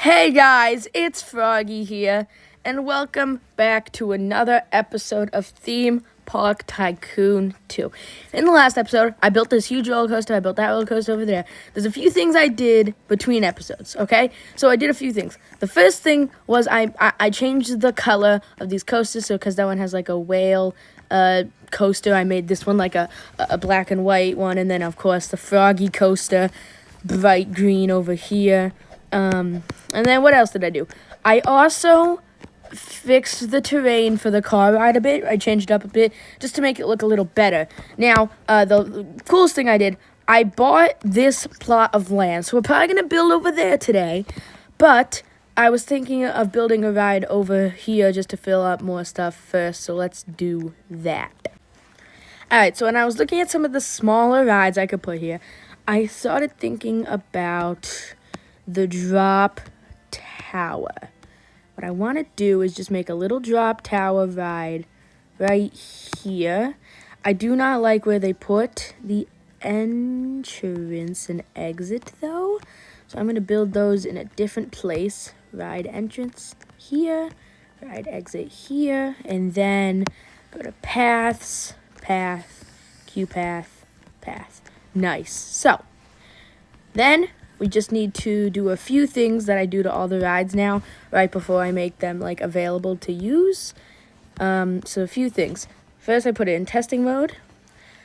Hey guys, it's Froggy here, and welcome back to another episode of Theme Park Tycoon 2. In the last episode, I built this huge roller coaster. I built that roller coaster over there. There's a few things I did between episodes, okay? So I did a few things. The first thing was I changed the color of these coasters, so because that one has like a whale coaster, I made this one like a black and white one, and then of course the Froggy coaster, bright green over here. And then what else did I do? I also fixed the terrain for the car ride a bit. I changed it up a bit just to make it look a little better. Now, the coolest thing I did, I bought this plot of land. So we're probably going to build over there today. But I was thinking of building a ride over here just to fill up more stuff first. So let's do that. Alright, so when I was looking at some of the smaller rides I could put here, I started thinking about the drop tower. What I want to do is just make a little drop tower ride right here. I do not like where they put the entrance and exit though. So I'm going to build those in a different place. Ride entrance here, ride exit here, and then go to paths, path, queue path, path. Nice. So then we just need to do a few things that I do to all the rides now, right before I make them like available to use. So a few things. First, I put it in testing mode.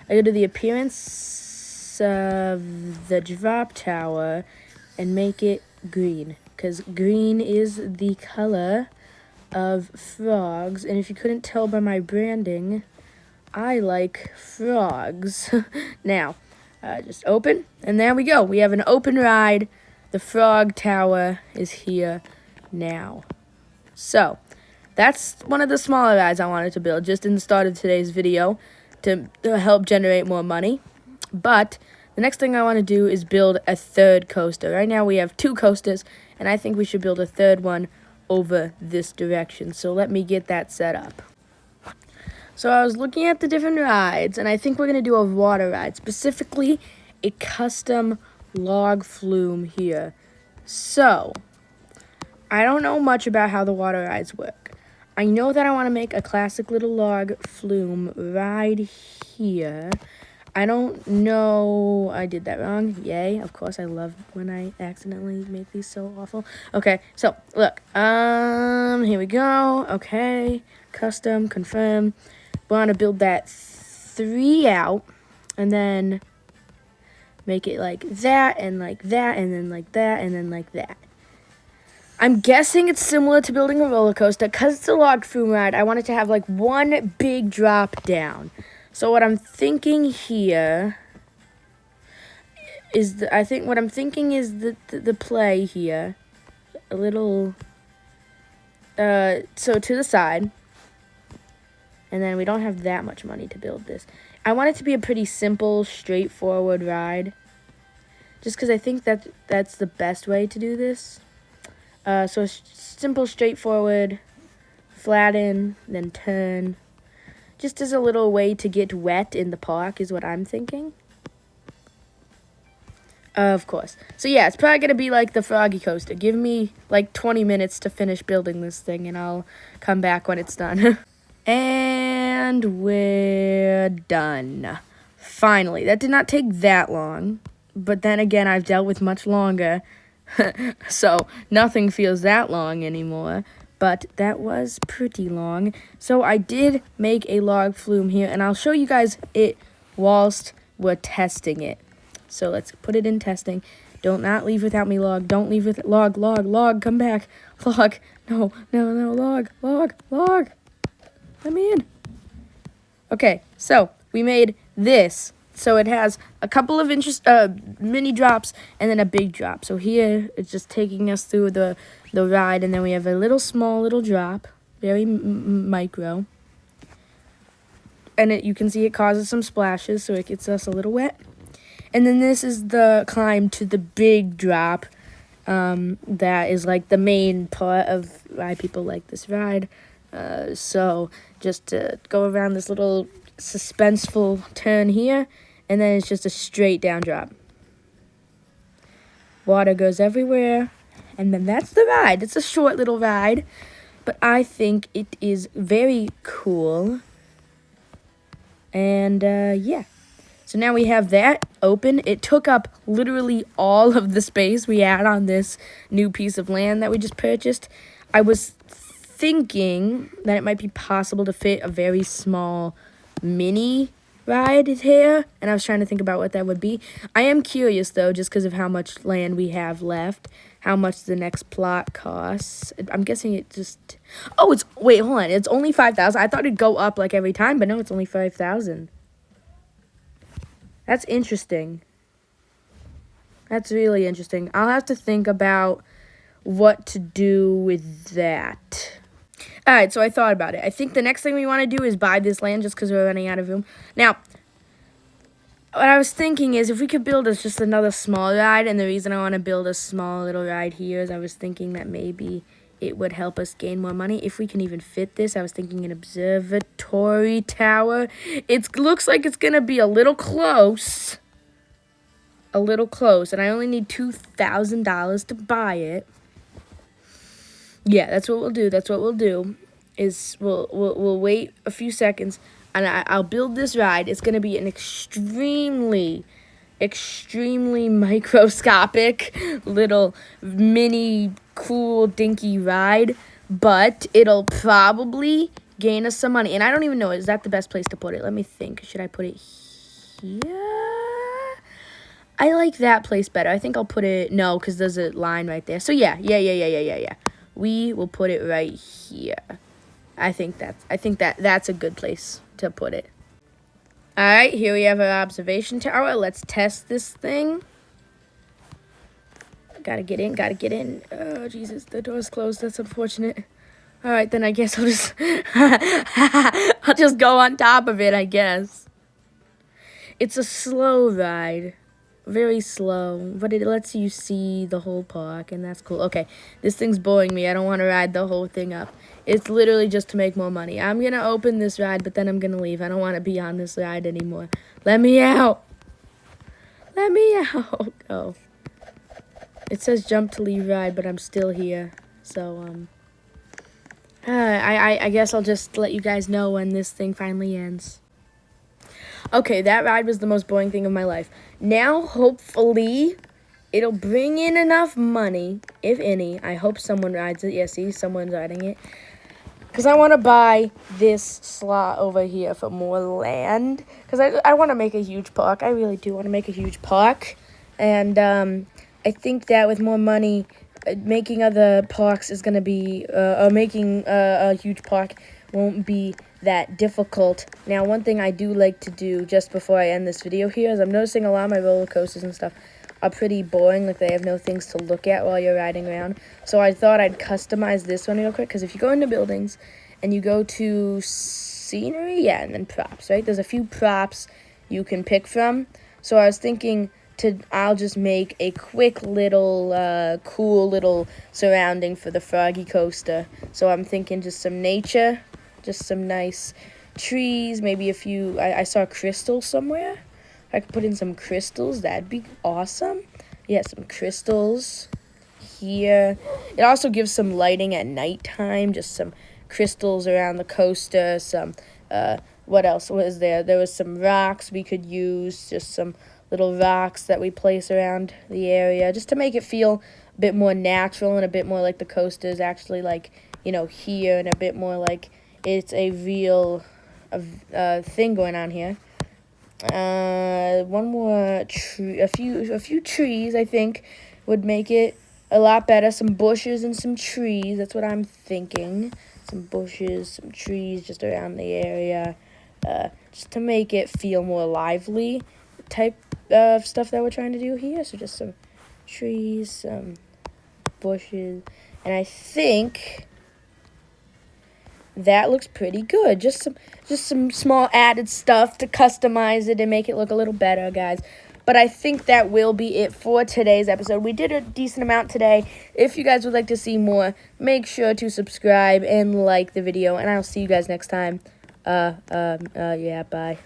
I go to the appearance of the drop tower and make it green, because green is the color of frogs. And if you couldn't tell by my branding, I like frogs. Now, just open, and there we go. We have an open ride. The frog tower is here now. So, that's one of the smaller rides I wanted to build just in the start of today's video to help generate more money. But the next thing I want to do is build a third coaster. Right now we have two coasters, and I think we should build a third one over this direction. So let me get that set up. So I was looking at the different rides, and I think we're going to do a water ride, specifically a custom log flume here. So, I don't know much about how the water rides work. I know that I want to make a classic little log flume ride here. I don't know, I did that wrong. Yay, of course, I love when I accidentally make these so awful. Okay, so, look, here we go. Okay, custom, confirm. We want to build that 3 out, and then make it like that, and like that, and then like that, and then like that. I'm guessing it's similar to building a roller coaster. Because it's a log flume ride, I want it to have like one big drop down. So what I'm thinking here is, the play here. A little, so to the side. And then we don't have that much money to build this. I want it to be a pretty simple, straightforward ride. Just because I think that's the best way to do this. So simple, straightforward, flatten, then turn. Just as a little way to get wet in the park is what I'm thinking. Of course. So yeah, it's probably going to be like the Froggy coaster. Give me like 20 minutes to finish building this thing, and I'll come back when it's done. And we're done. Finally, that did not take that long, but then again, I've dealt with much longer, so nothing feels that long anymore, but that was pretty long. So I did make a log flume here, and I'll show you guys it whilst we're testing it. So let's put it in testing. Don't not leave without me, log. Don't leave with log, come back. Log, no, log. Let me in. Okay, so we made this. So it has a couple of mini drops and then a big drop. So here it's just taking us through the ride, and then we have a small little drop, very micro. And you can see it causes some splashes, so it gets us a little wet. And then this is the climb to the big drop. That is like the main part of why people like this ride. So just to go around this little suspenseful turn here, and then it's just a straight down drop. Water goes everywhere. And then that's the ride. It's a short little ride, but I think it is very cool. And yeah. So now we have that open. It took up literally all of the space we had on this new piece of land that we just purchased. I was thinking that it might be possible to fit a very small mini ride here, and I was trying to think about what that would be. I am curious, though, just because of how much land we have left, how much the next plot costs. I'm guessing it just... Oh, wait, hold on. It's only 5,000. I thought it'd go up, like, every time, but no, it's only 5,000. That's interesting. That's really interesting. I'll have to think about what to do with that. Alright, so I thought about it. I think the next thing we want to do is buy this land just because we're running out of room. Now, what I was thinking is if we could build just another small ride, and the reason I want to build a small little ride here is I was thinking that maybe it would help us gain more money. If we can even fit this, I was thinking an observatory tower. It looks like it's going to be a little close. A little close, and I only need $2,000 to buy it. Yeah, that's what we'll do. That's what we'll do. Is we'll wait a few seconds, and I'll build this ride. It's gonna be an extremely microscopic little mini cool dinky ride, but it'll probably gain us some money. And I don't even know, is that the best place to put it? Let me think. Should I put it here? I like that place better. I think I'll put it, no, because there's a line right there. So yeah. We will put it right here. I think that's a good place to put it. All right, here we have our observation tower. Let's test this thing. Gotta get in. Oh, Jesus, the door's closed. That's unfortunate. All right, then I guess I'll just, I'll just go on top of it, I guess. It's a slow ride. Very slow, but it lets you see the whole park, and that's cool. Okay, this thing's boring me. I don't want to ride the whole thing up. It's literally just to make more money. I'm going to open this ride, but then I'm going to leave. I don't want to be on this ride anymore. Let me out. Let me out. Oh. It says jump to leave ride, but I'm still here. So, I guess I'll just let you guys know when this thing finally ends. Okay, that ride was the most boring thing of my life. Now, hopefully, it'll bring in enough money, if any. I hope someone rides it. Yeah, see, someone's riding it. Because I want to buy this slot over here for more land. Because I want to make a huge park. I really do want to make a huge park. And I think that with more money, making other parks is going to be, or making a huge park won't be that difficult. Now, one thing I do like to do just before I end this video here is I'm noticing a lot of my roller coasters and stuff are pretty boring, like they have no things to look at while you're riding around. So I thought I'd customize this one real quick, because if you go into buildings and you go to scenery, yeah, and then props, right? There's a few props you can pick from. So I was thinking I'll just make a quick little, cool little surrounding for the Froggy Coaster. So I'm thinking just some nature, just some nice trees, maybe a few, I saw crystals somewhere. If I could put in some crystals, that'd be awesome. Yeah, some crystals here. It also gives some lighting at nighttime, just some crystals around the coaster, some, what else was there? There was some rocks we could use, just some little rocks that we place around the area, just to make it feel a bit more natural and a bit more like the coaster is actually, like, you know, here, and a bit more like it's a real thing going on here. One more tree, a few trees, I think, would make it a lot better. Some bushes and some trees, that's what I'm thinking. Some bushes, some trees just around the area, just to make it feel more lively type of stuff that we're trying to do here. So just some trees, some bushes, and I think that looks pretty good. Just some small added stuff to customize it and make it look a little better, guys. But I think that will be it for today's episode. We did a decent amount today. If you guys would like to see more, make sure to subscribe and like the video, and I'll see you guys next time. Yeah, bye.